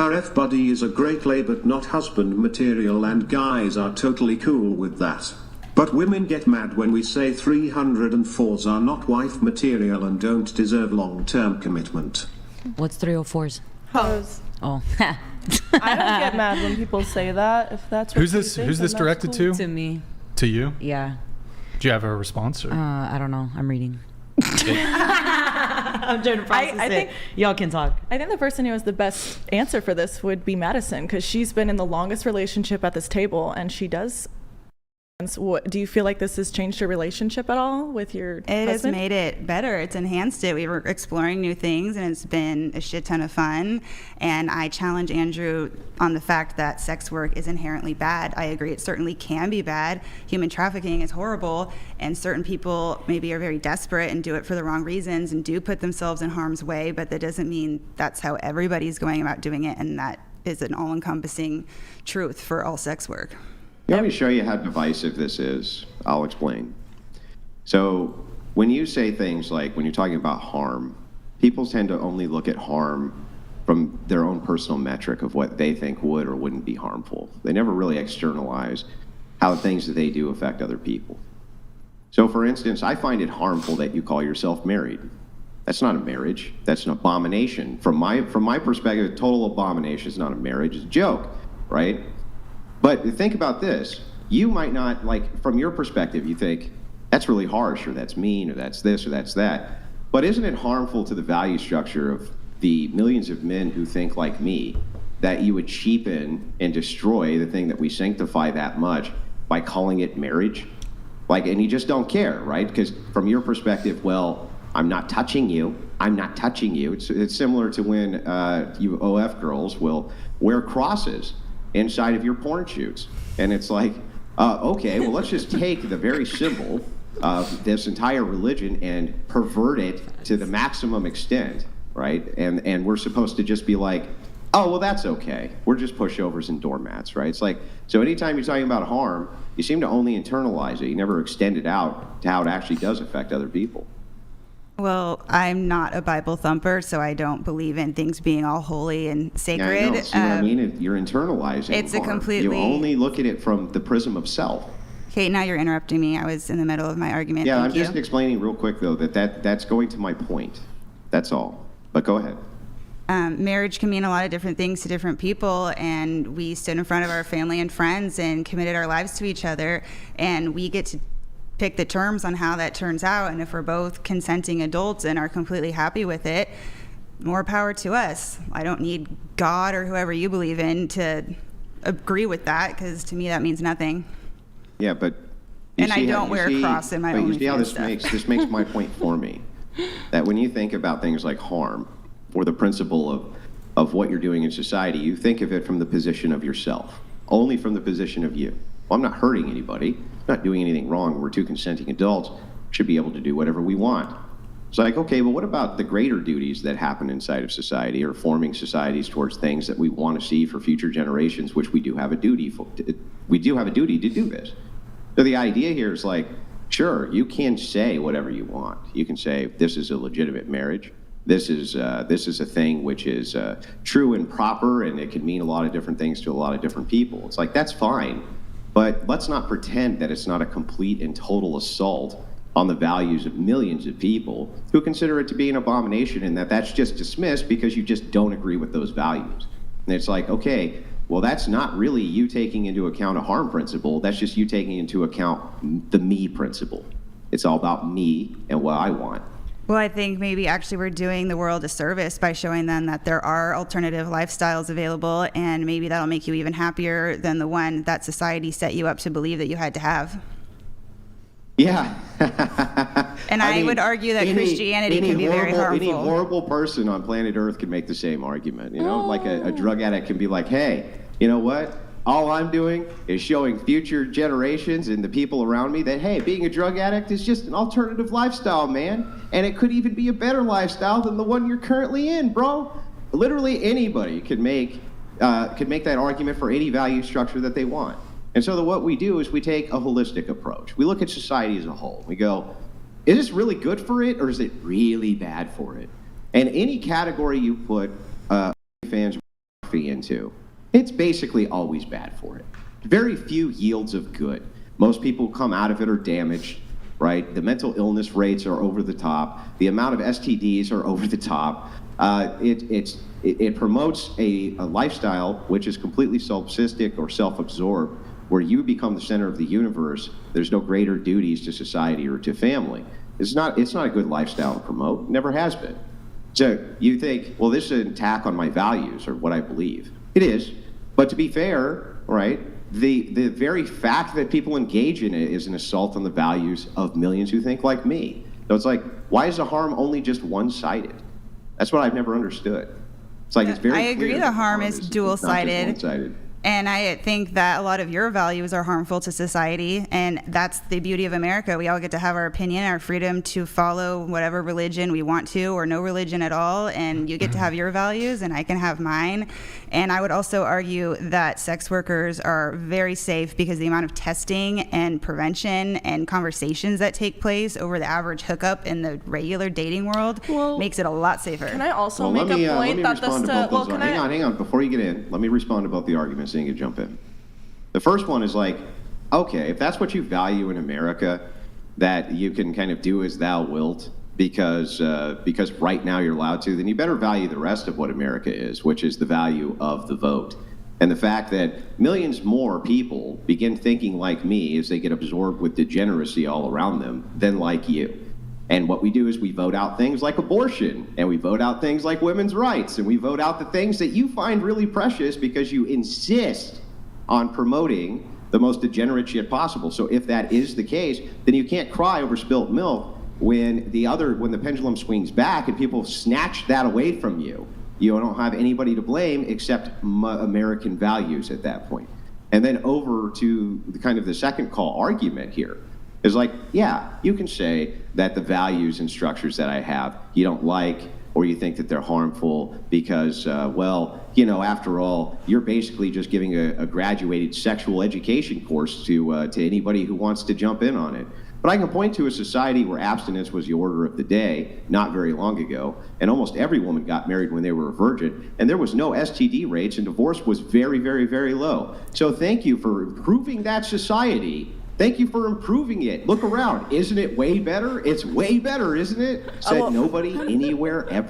Our F-buddy is a great lay but not husband material, and guys are totally cool with that. But women get mad when we say 304s are not wife material and don't deserve long-term commitment. What's 304s? Hoes. Oh. I don't get mad when people say that. If that's what Who's this directed cool. to? To me. To you? Yeah. Do you have a response? Or? I don't know. I'm reading. I'm trying to process I think, y'all can talk. I think the person who has the best answer for this would be Madison, because she's been in the longest relationship at this table, and she does. What, do you feel like this has changed your relationship at all with your husband? It has made it better. It's enhanced it. We were exploring new things, and it's been a shit ton of fun. And I challenge Andrew on the fact that sex work is inherently bad. I agree, it certainly can be bad. Human trafficking is horrible, and certain people maybe are very desperate and do it for the wrong reasons and do put themselves in harm's way, but that doesn't mean that's how everybody's going about doing it, and that is an all-encompassing truth for all sex work. Let me show you how divisive this is. I'll explain. So when you say things like, when you're talking about harm, people tend to only look at harm from their own personal metric of what they think would or wouldn't be harmful. They never really externalize how things that they do affect other people. So for instance, I find it harmful that you call yourself married. That's not a marriage. That's an abomination. From my perspective, a total abomination. It's not a marriage. It's a joke, right? But think about this. You might not, like, from your perspective, you think, that's really harsh, or that's mean, or that's this, or that's that. But isn't it harmful to the value structure of the millions of men who think like me that you would cheapen and destroy the thing that we sanctify that much by calling it marriage? Like, and you just don't care, right? Because from your perspective, well, I'm not touching you. I'm not touching you. It's similar to when you OF girls will wear crosses inside of your porn shoots. And it's like, okay, well, let's just take the very symbol of this entire religion and pervert it to the maximum extent, right? And we're supposed to just be like, oh, well, that's okay. We're just pushovers and doormats, right? It's like, so anytime you're talking about harm, you seem to only internalize it. You never extend it out to how it actually does affect other people. Well, I'm not a Bible thumper, so I don't believe in things being all holy and sacred. Yeah, I know. See what I mean? You're internalizing It's harm. a completely... You only look at it from the prism of self. Okay, now you're interrupting me. I was in the middle of my argument. Yeah, Thank I'm just explaining real quick, though, that's going to my point. That's all. But go ahead. Marriage can mean a lot of different things to different people, and we stood in front of our family and friends and committed our lives to each other, and we get to pick the terms on how that turns out. And if we're both consenting adults and are completely happy with it, more power to us. I don't need God or whoever you believe in to agree with that, because to me that means nothing. Yeah, but and I don't wear a cross in my OnlyFans. You see how this makes my point for me. That when you think about things like harm or the principle of what you're doing in society, you think of it from the position of yourself, only from the position of you. Well, I'm not hurting anybody, not doing anything wrong. We're two consenting adults, should be able to do whatever we want. It's like, okay, but what about the greater duties that happen inside of society, or forming societies towards things that we want to see for future generations, which we do have a duty for. We do have a duty to do this. So the idea here is like, sure, you can say whatever you want. You can say this is a legitimate marriage. This is a thing which is true and proper, and it can mean a lot of different things to a lot of different people. It's like, that's fine. But let's not pretend that it's not a complete and total assault on the values of millions of people who consider it to be an abomination, and that's just dismissed because you just don't agree with those values. And it's like, okay, well, that's not really you taking into account a harm principle. That's just you taking into account the me principle. It's all about me and what I want. Well, I think maybe actually we're doing the world a service by showing them that there are alternative lifestyles available, and maybe that'll make you even happier than the one that society set you up to believe that you had to have. Yeah. And I would argue that Christianity can be very harmful. Any horrible person on planet Earth can make the same argument. You know, like a drug addict can be like, hey, you know what? All I'm doing is showing future generations and the people around me that, hey, being a drug addict is just an alternative lifestyle, man. And it could even be a better lifestyle than the one you're currently in, bro. Literally anybody could make that argument for any value structure that they want. And so what we do is we take a holistic approach. We look at society as a whole. We go, is this really good for it, or is it really bad for it? And any category you put fans, pornography into, it's basically always bad for it. Very few yields of good. Most people who come out of it are damaged, right? The mental illness rates are over the top. The amount of STDs are over the top. It promotes a lifestyle which is completely solipsistic or self-absorbed, where you become the center of the universe. There's no greater duties to society or to family. It's not a good lifestyle to promote. Never has been. So you think, well, this is an attack on my values or what I believe. It is. But to be fair, right, the very fact that people engage in it is an assault on the values of millions who think like me. So it's like, why is the harm only just one-sided? That's what I've never understood. It's like, it's very I agree clear the that harm is not just dual-sided. one-sided. And I think that a lot of your values are harmful to society, and that's the beauty of America. We all get to have our opinion, our freedom to follow whatever religion we want to, or no religion at all, and you get to have your values, and I can have mine. And I would also argue that sex workers are very safe because the amount of testing and prevention and conversations that take place over the average hookup in the regular dating world makes it a lot safer. Can I also Well, make a point that this? respond to both those. Hang on. Before you get in, let me respond to both the arguments. You can jump in. The first one is like, okay, if that's what you value in America, that you can kind of do as thou wilt because right now you're allowed to, then you better value the rest of what America is, which is the value of the vote. And the fact that millions more people begin thinking like me as they get absorbed with degeneracy all around them than like you. And what we do is we vote out things like abortion, and we vote out things like women's rights, and we vote out the things that you find really precious because you insist on promoting the most degenerate shit possible. So if that is the case, then you can't cry over spilt milk when the pendulum swings back and people snatch that away from you. You don't have anybody to blame except American values at that point. And then over to the second call argument here. Is like, yeah, you can say that the values and structures that I have you don't like, or you think that they're harmful because, after all, you're basically just giving a graduated sexual education course to anybody who wants to jump in on it. But I can point to a society where abstinence was the order of the day not very long ago, and almost every woman got married when they were a virgin, and there was no STD rates, and divorce was very, very, very low. So thank you for improving that society. Thank you for improving it. Look around. Isn't it way better? It's way better, isn't it? Said nobody anywhere ever.